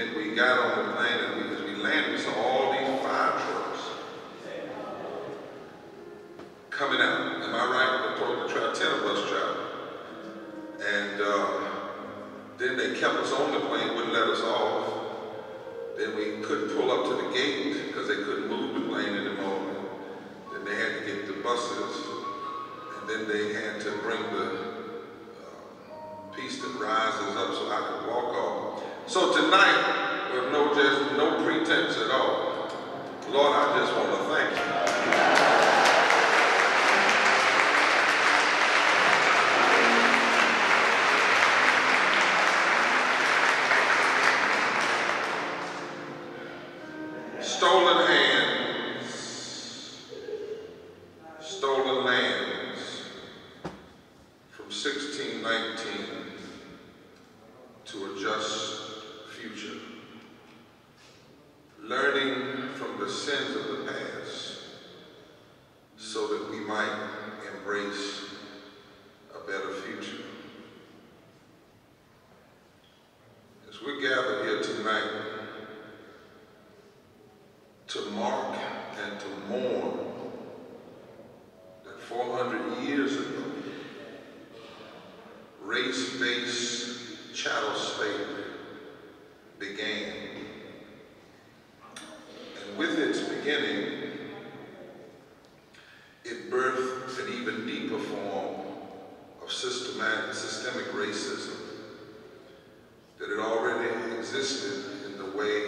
then we got on the plane, and as we landed, we saw all these fire trucks coming out. Am I right? The 10 of us traveled. And then they kept us on the plane, wouldn't let us off. Then we couldn't pull up to the gate because they couldn't move the plane anymore. Then they had to get the buses, and then they had to bring the piece that rises up so I could walk off. So tonight, with no pretense at all, Lord, I just want to thank you. Stolen hands, stolen lands, from 1619 to a just future. Learning from the sins of the past so that we might embrace a better future. As we're gathered here tonight, to mark and to mourn that 400 years ago, race-based chattel slavery began. And with its beginning, it birthed an even deeper form of systemic racism that had already existed in the way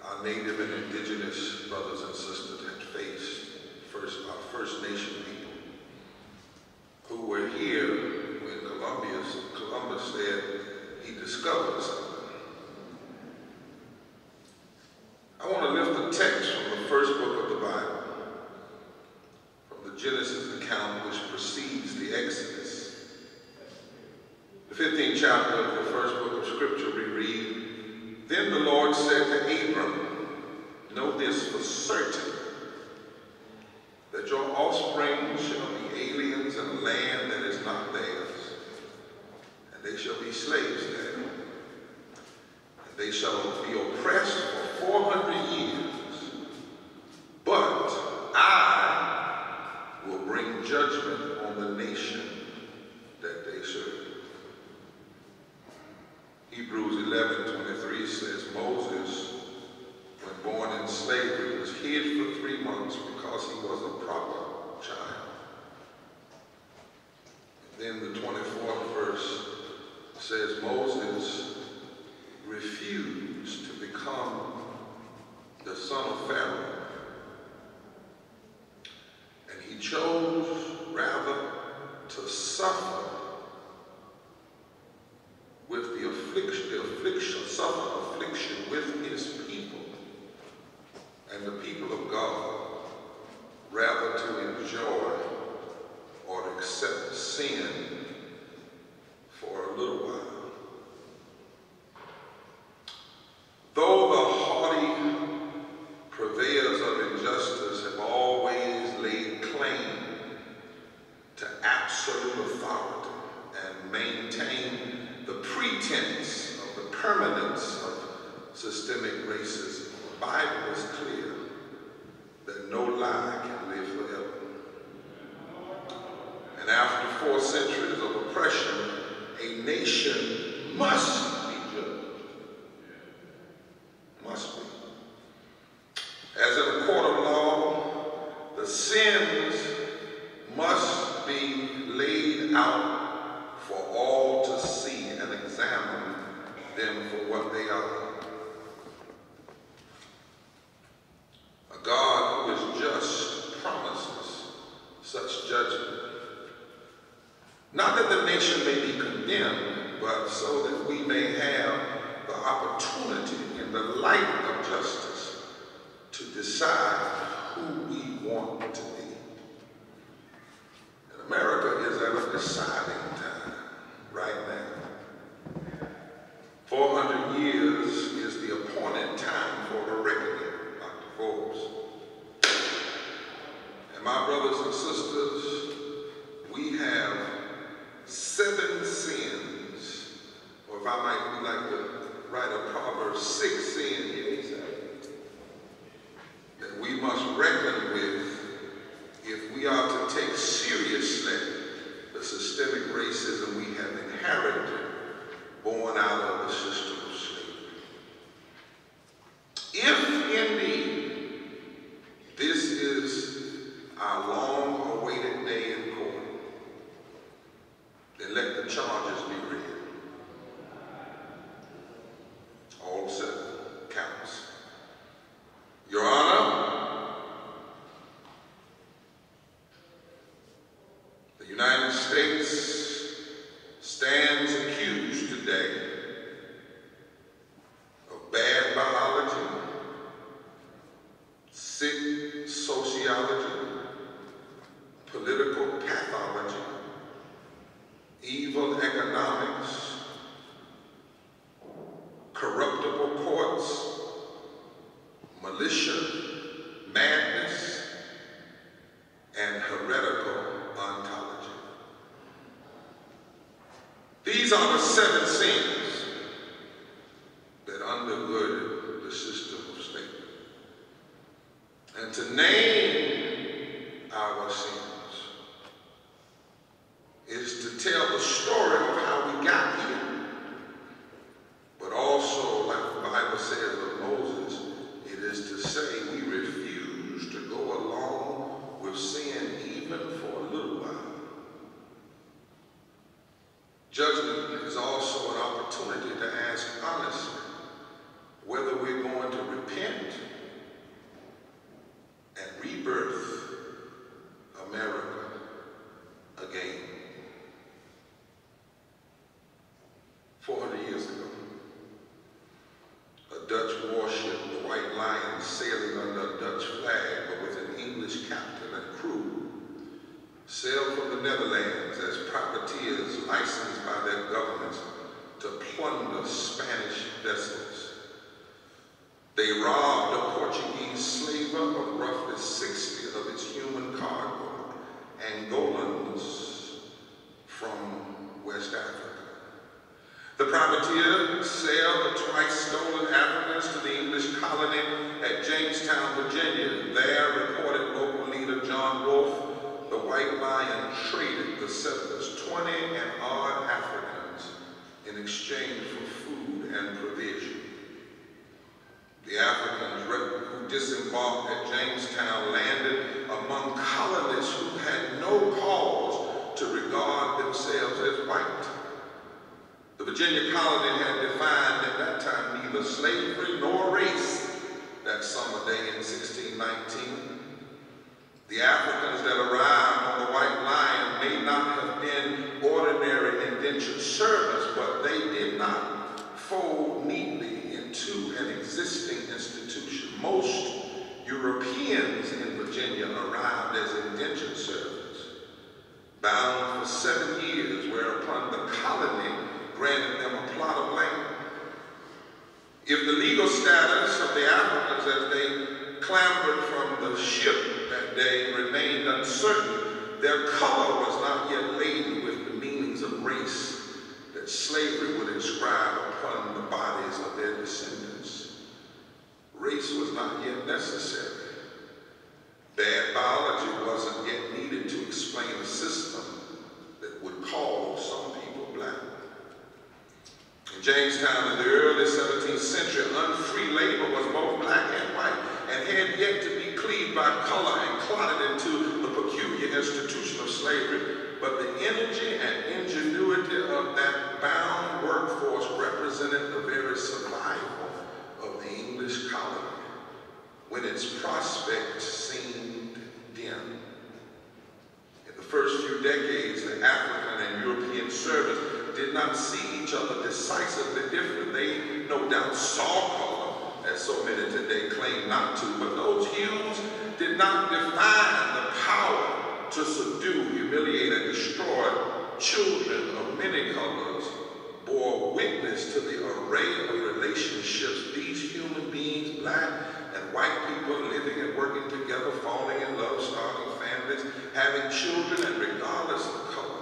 our Native and Indigenous brothers and sisters had faced our First Nation people, who were here when Columbus said he discovered something. I want to lift the text from the first book of the Bible, from the Genesis account which precedes the Exodus. The 15th chapter of the first book of Scripture we read, "Then the Lord said to Abram, know this for certain, that your offspring shall be aliens in a land that is not theirs, and they shall be slaves there. And they shall be oppressed for 400 years, but I will bring judgment on the nation that they serve." Hebrews 11:23 says, Moses, when born in slavery, was hid for 3 months because he was a proper child. And then the 24th verse says, Moses refused to become the son of Pharaoh, and he chose rather to suffer with the affliction with his people and the people of God, rather to enjoy or accept sin for a little while. Though the haughty purveyors of injustice have always laid claim to absolute authority and maintain the pretense of the permanence of systemic racism, the Bible is clear that no lie can live forever. And after 4 centuries of oppression, a nation must be judged. Must be. As in a court of law, the sins must be laid out for all to see and examine them for what they are. A God who is just promises such judgment. Not that the nation may be condemned, but so that we may have the opportunity in the light of justice to decide who we want to be. And America is at a deciding time right now. 400 years is the appointed time for a reckoning, Dr. Forbes. And my brothers and sisters, we have 7 sins, or if I might like to write a proverb, charges be read. All 7 counts. Your Honor, the United States stands accused today of bad biology, sick sociology, political pathology, evil economics, corruptible courts, militia, madness, and heretical ontology. These are the 7 sins that undergirded the system of slavery. And to name our sins is to tell the story of how we got here, but also, like the Bible says of Moses, it is to say we refuse to go along with sin even for a little while. Judgment is also an opportunity to ask honestly whether we're going to repent and rebirth America again. 400 years ago, a Dutch warship, the White Lion, sailing under a Dutch flag but with an English captain and crew, sailed from the Netherlands as privateers licensed by their governments to plunder Spanish vessels. They robbed a Portuguese slaver of roughly 60 of its human cargo, Angolans from West Africa. The privateer sailed the twice stolen Africans to the English colony at Jamestown, Virginia. There, reported local leader John Wolfe, the White Lion traded the settlers 20 and odd Africans in exchange for food and provision. The Africans who disembarked at Jamestown landed among colonists who had no cause to regard themselves as white. The Virginia colony had defined at that time neither slavery nor race that summer day in 1619. The Africans that arrived on the White Lion may not have been ordinary indentured servants, but they did not fold neatly into an existing institution. Most Europeans in Virginia arrived as indentured servants, bound for 7 years, whereupon the colony granted them a plot of land. If the legal status of the Africans as they clambered from the ship that day remained uncertain, their color was not yet laden with the meanings of race that slavery would inscribe upon the bodies of their descendants. Race was not yet necessary. Bad biology wasn't yet needed to explain a system that would call some people black. In Jamestown in the early 17th century, unfree labor was both black and white and had yet to be cleaved by color and clotted into the peculiar institution of slavery. But the energy and ingenuity of that bound workforce represented the very survival of the English colony when its prospects seemed dim. In the first few decades, the African and European servants did not see each other decisively different. They no doubt saw color, as so many today claim not to, but those hues did not define the power to subdue, humiliate, and destroy. Children of many colors bore witness to the array of relationships these human beings, black and white people, living and working together, falling in love, starting families, having children, and regardless of color,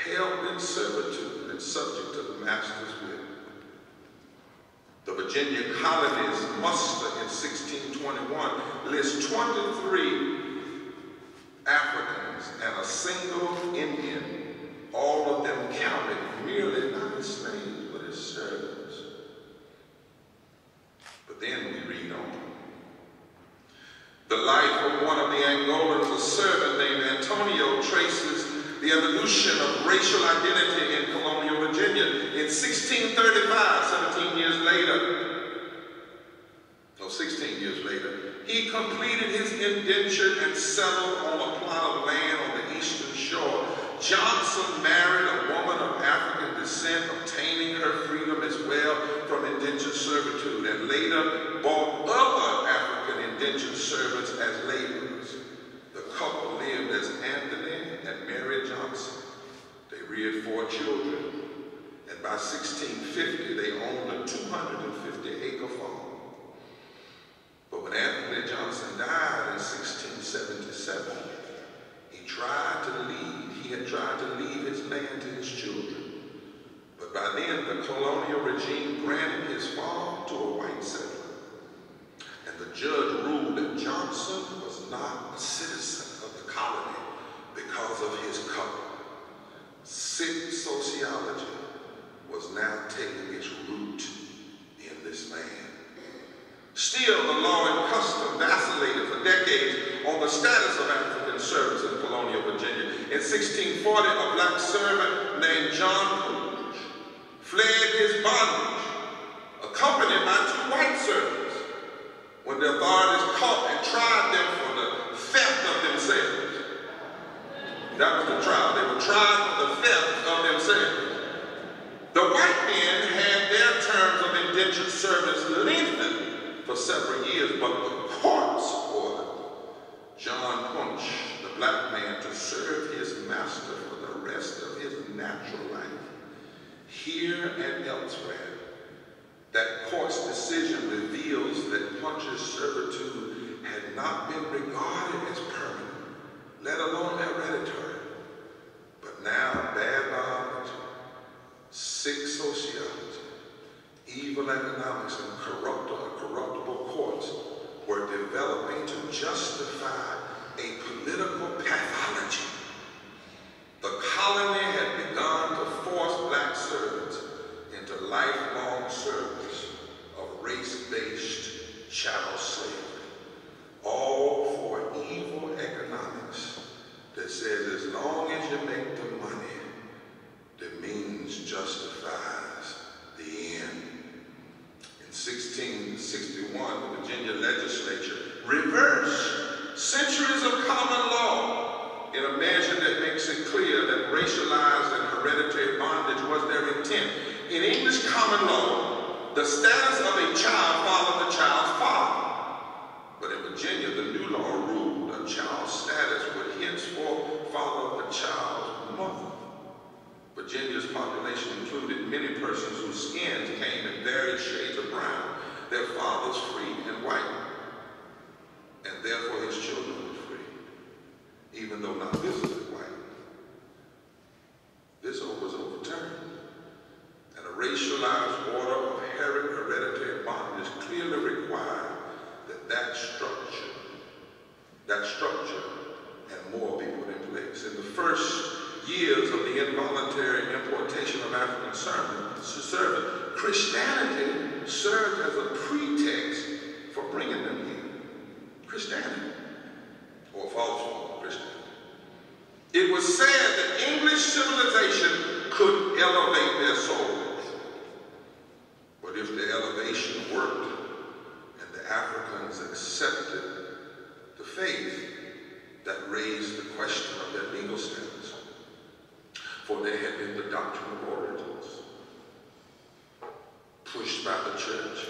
held in servitude and subject to the master's will. The Virginia colony's muster in 1621 lists 23 Africans and a single Indian, all of them counted merely not as slaves, but as servants. But then we read on. The life of one of the Angolans, a servant named Antonio, traces the evolution of racial identity in colonial 1635, 16 years later, he completed his indenture and settled on a plot of land on the eastern shore. Johnson married a woman of African descent, obtaining her freedom as well from indentured servitude, and later bought other African indentured servants as laborers. The couple lived as Anthony and Mary Johnson. They reared 4 children, and by 1650 they owned a 250-acre farm. But when Anthony Johnson died in 1677, he had tried to leave his land to his children. But by then, the colonial regime granted his farm to a white settler. And the judge ruled that Johnson was not a citizen of the colony because of his color. Sick sociology was now taking its root in this land. Still, the law and custom vacillated for decades on the status of African servants in colonial Virginia. In 1640, a black servant named John Coolidge fled his bondage, accompanied by 2 white servants, when the authorities caught and tried them for the theft of themselves. That was the trial. They were tried for the theft of themselves. The white men had their terms of indentured service lengthened for several years, but the courts ordered John Punch, the black man, to serve his master for the rest of his natural life. Here and elsewhere, that court's decision reveals that Punch's servitude had not been regarded as permanent, let alone hereditary. But now bad biology, sick sociology, evil economics, and corruptible courts were developing to justify a political pathology. The colony had begun to force black servants into lifelong service of race-based chattel slavery, all for evil economics that says as long as you make the money, the means justifies the end. In 1661, the Virginia legislature reversed centuries of common law in a measure that makes it clear that racialized and hereditary bondage was their intent. In English common law, the status of a child followed the child's father. But in Virginia, the new law ruled a child's status would henceforth follow the child's mother. Virginia's population included many persons whose skins came in various shades of brown, their fathers free and white, and therefore his children were free, even though not visibly white. This was overturned, and a racialized order of hereditary bondage clearly required that structure and more be put in place. In the first years of the involuntary importation of African servants, Christianity served as a pretext for bringing them here. Christianity, or false form of Christianity. It was said that English civilization could elevate their souls. But if the elevation worked and the Africans accepted the faith, that raised the question of their legal status. For there had been the doctrine of origins, pushed by the church,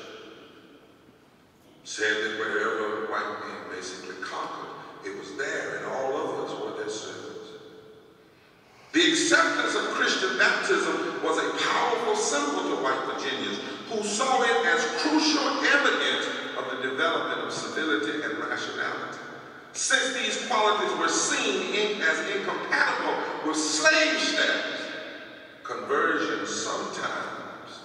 said that wherever white men basically conquered, it was there, and all others were their servants. The acceptance of Christian baptism was a powerful symbol to white Virginians who saw it as crucial evidence of the development of civility and rationality. Since these qualities were seen as incompatible with slave status, conversion sometimes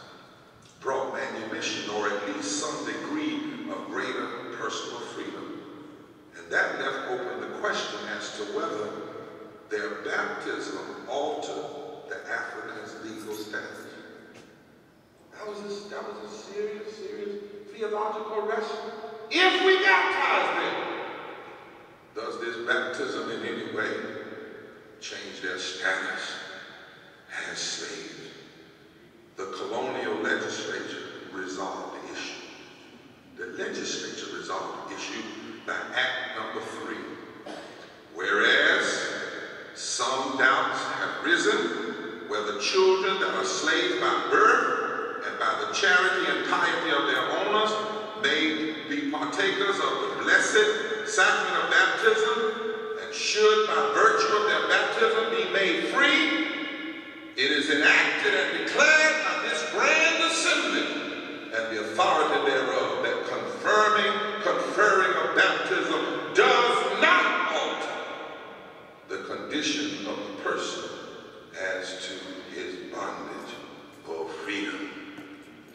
brought manumission or at least some degree of greater personal freedom. And that left open the question as to whether their baptism altered the African's legal status. That was a serious theological wrestle. If we baptize them, does this baptism in any way change their status as slaves? The colonial by birth and by the charity and piety of their owners may be partakers of the blessed sacrament of baptism, and should by virtue of their baptism be made free, it is enacted and declared by this grand assembly and the authority thereof that conferring of baptism does not alter the condition of the person as to his bondage or freedom.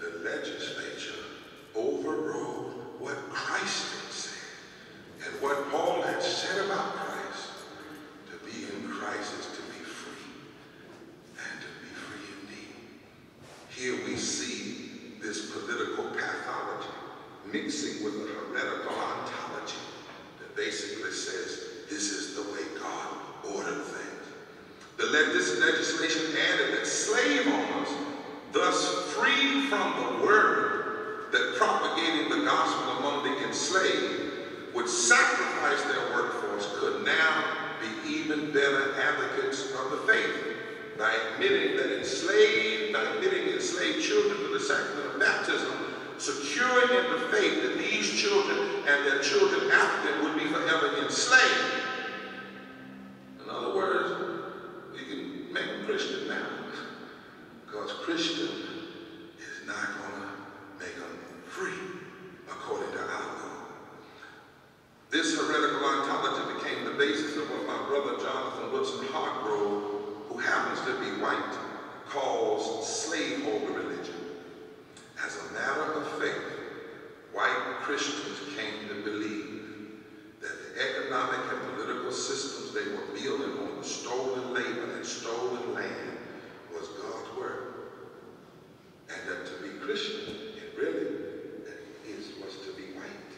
The legislature overrode what Christ had said and what Paul had said about Christ. To be in Christ is to be free, and to be free indeed. Here we see this political pathology mixing with the heretical ontology that basically says this is the way God ordered things. This legislation added that slave owners, thus freed from the word that propagating the gospel among the enslaved would sacrifice their workforce, could now be even better advocates of the faith by admitting enslaved children to the sacrament of baptism, securing in the faith that these children and their children after them would be forever enslaved. In other words, you can make them Christian now, because Christian is not going to make them free according to our law. This heretical ontology became the basis of what my brother Jonathan Wilson Hargrove, who happens to be white, calls slaveholder religion. As a matter of faith, white Christians came to believe that the economic and political systems they were building on the stolen labor and stolen land was God's word. And that to be Christian, it really was to be white.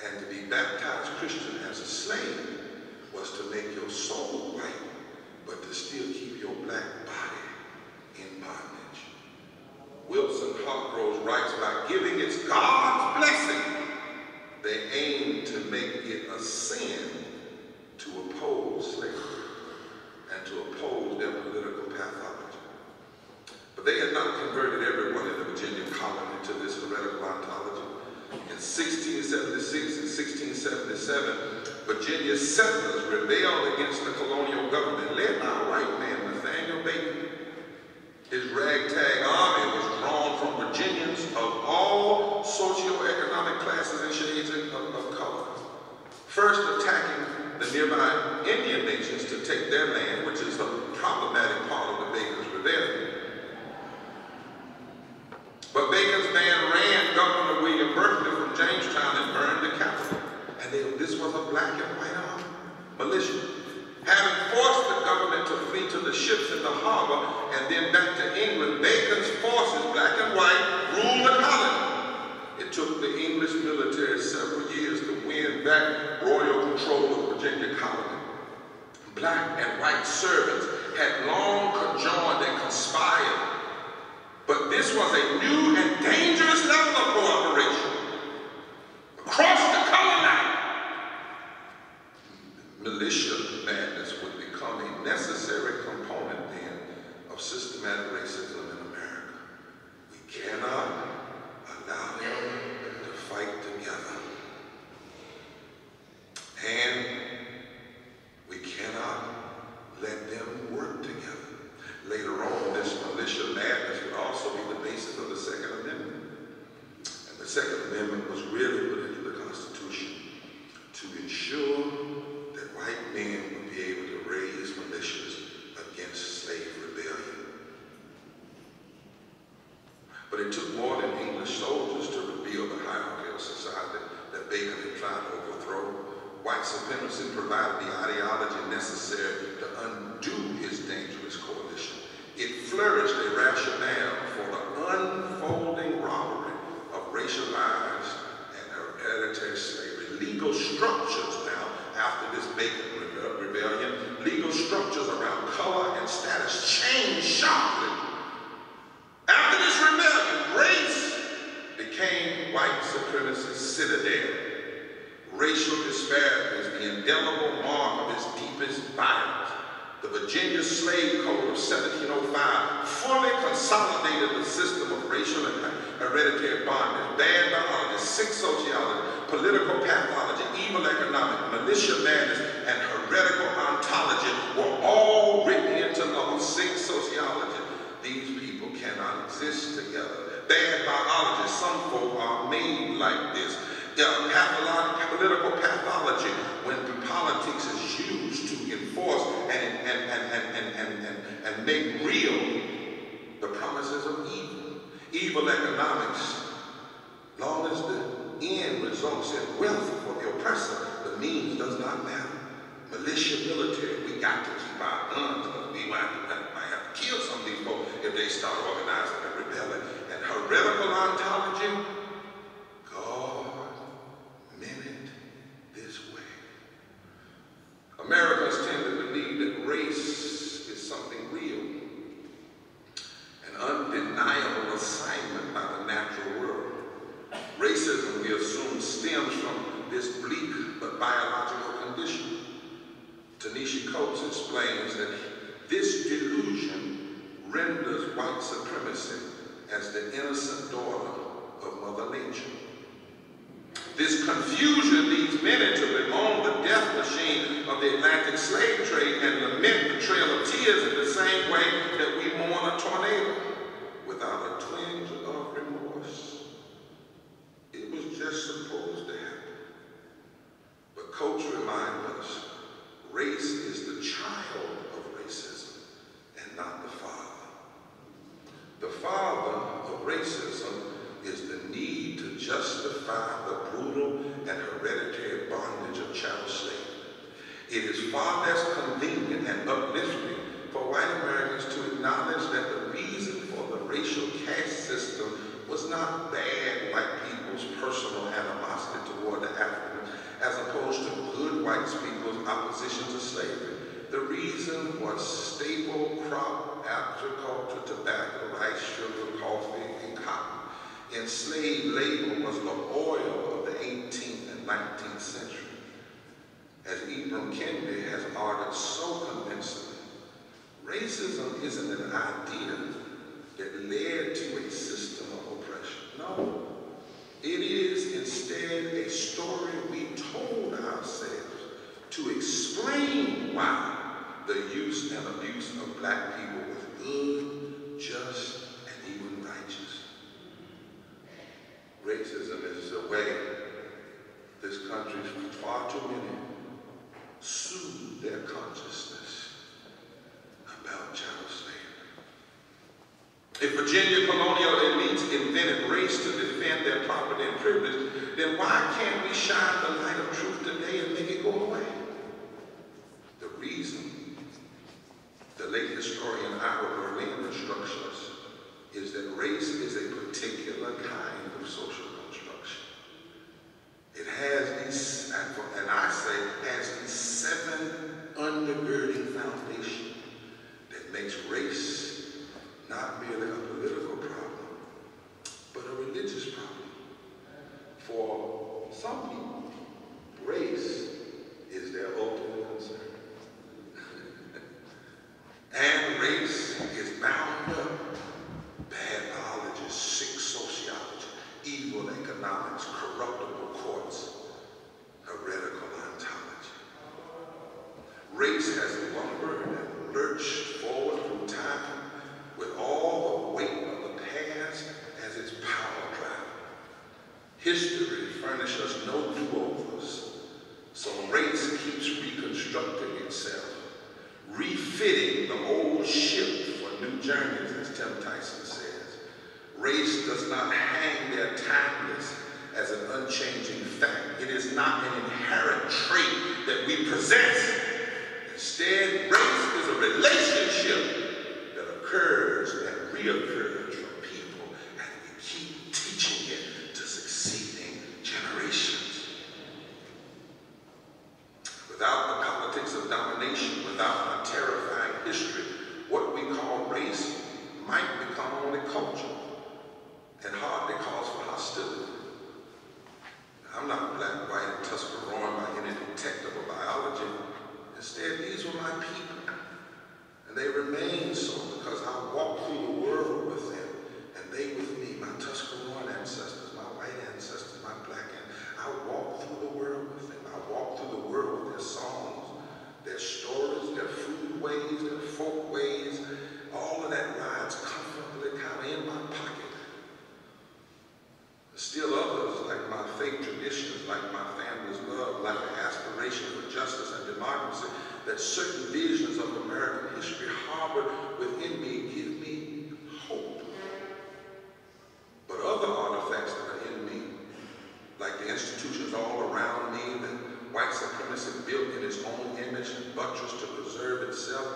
And to be baptized Christian as a slave was to make your soul white, but to still keep your black body in bondage. Wilson Hargrove writes, by giving it God's blessing, they aim to make it a sin to oppose slavery and to oppose their political pathology. But they had not converted everyone in the Virginia colony to this heretical ontology. In 1676 and 1677, Virginia settlers rebelled against the colonial government led by a white man, Nathaniel Bacon. His ragtag army was drawn from Virginians of all socioeconomic classes and shades of color, first attacking the nearby Indian nations to take their land, which is the problematic part of the Bacon's rebellion. But Bacon's band ran Governor William Berkeley from Jamestown and burned the capital. And this was a black and white army militia. Having forced the government to flee to the ships in the harbor and then back to England, Bacon's forces, black and white, ruled the colony. It took the English military several years to win back royal control of the Virginia colony. Black and white servants had long conjoined and conspired, but this was a new and dangerous level of cooperation. Across the color line, militia madness would become a necessary component then of systematic racism in America. We cannot allow them to fight together. And we cannot let them work together. Later on, this militia madness would also be the basis of the Second Amendment. And the Second Amendment was really put into the Constitution to ensure that white men would be able to raise militias against slave rebellion. But it took more than English soldiers to rebuild the hierarchy of society that Bacon had tried to overthrow. White supremacy provided the ideology necessary to undo his dangerous coalition. It flourished a rationale for the unfolding robbery of racialized and hereditary slavery. Legal structures now, after this Bacon rebellion, legal structures around color and status changed sharply. After this rebellion, race became white supremacy's citadel. Racial disparity is the indelible mark of its deepest violence. The Virginia Slave Code of 1705 fully consolidated the system of racial and hereditary bondage, bad biology, sick sociology, political pathology, evil economic, militia madness, and heretical ontology were all written into law. Sick sociology. These people cannot exist together. Bad biology. Some folk are made like this. Political pathology, when politics is used to enforce and make real the promises of evil. Evil economics, long as the end results in wealth for the oppressor, the means does not matter. Militia, military, we got to keep our guns because we might have to kill some of these folks if they start organizing and rebelling. And heretical ontology, God meant it this way. Americans tend to believe that race is something real, an undeniable assignment by the natural world. Racism, we assume, stems from this bleak but biological condition. Tanisha Coates explains that this delusion renders white supremacy as the innocent daughter of Mother Nature. This confusion leads many to bemoan the death machine of the Atlantic slave trade and lament the trail of tears in the same way that we mourn a tornado without a twinge of remorse. It was just supposed to happen. But Coates reminds us, race is the child of racism and not the father. The father of racism is the need to justify the brutal and hereditary bondage of chattel slavery. It is far less convenient and uplifting for white Americans to acknowledge that the reason for the racial caste system was not bad white people's personal animosity toward the Africans, as opposed to good white people's opposition to slavery. The reason was staple crop agriculture, tobacco, rice, sugar, coffee, and cotton. Enslaved labor was the oil of the 18th and 19th century. As Ibram Kendi has argued so convincingly, racism isn't an idea that led to a system of oppression. No, it is instead a story we told ourselves to explain why the use and abuse of black people was good, just, and even righteous. Racism is the way this country, far too many, soothe their consciousness about chattel slavery. If Virginia colonial elites invented race to defend their property and privilege, then why can't we shine the light of truth today and make it go away? The reason the late historian Ira Berlin instructs us is that race is a particular kind of social construction. It has these, and I say, has these 7 undergirding foundations that makes race not merely a political problem, but a religious problem. For some people, race is their ultimate concern. And race is bound up. Bad biology, sick sociology, evil economics, corruptible courts, heretical ontology. Race has lumbered and lurched forward through time with all the weight of the past as its power driver. History furnishes us no do-overs, so race keeps reconstructing itself, refitting the old ship for new journeys, as Tim Tyson says. Race does not hang there timeless as an unchanging fact. It is not an inherent trait that we possess. Instead, race is a relationship that occurs and reoccurs from people, and we keep teaching it to succeeding generations. Without the politics of domination, without a terrifying history, what we call race might become only culture and hardly cause for hostility. I'm not black, white, and Tuscaroran by any detectable biology. Instead, these were my people, and they remain so because I walk through the world with them. that certain visions of American history harbored within me give me hope. But other artifacts that are in me, like the institutions all around me that white supremacy built in its own image and buttressed to preserve itself,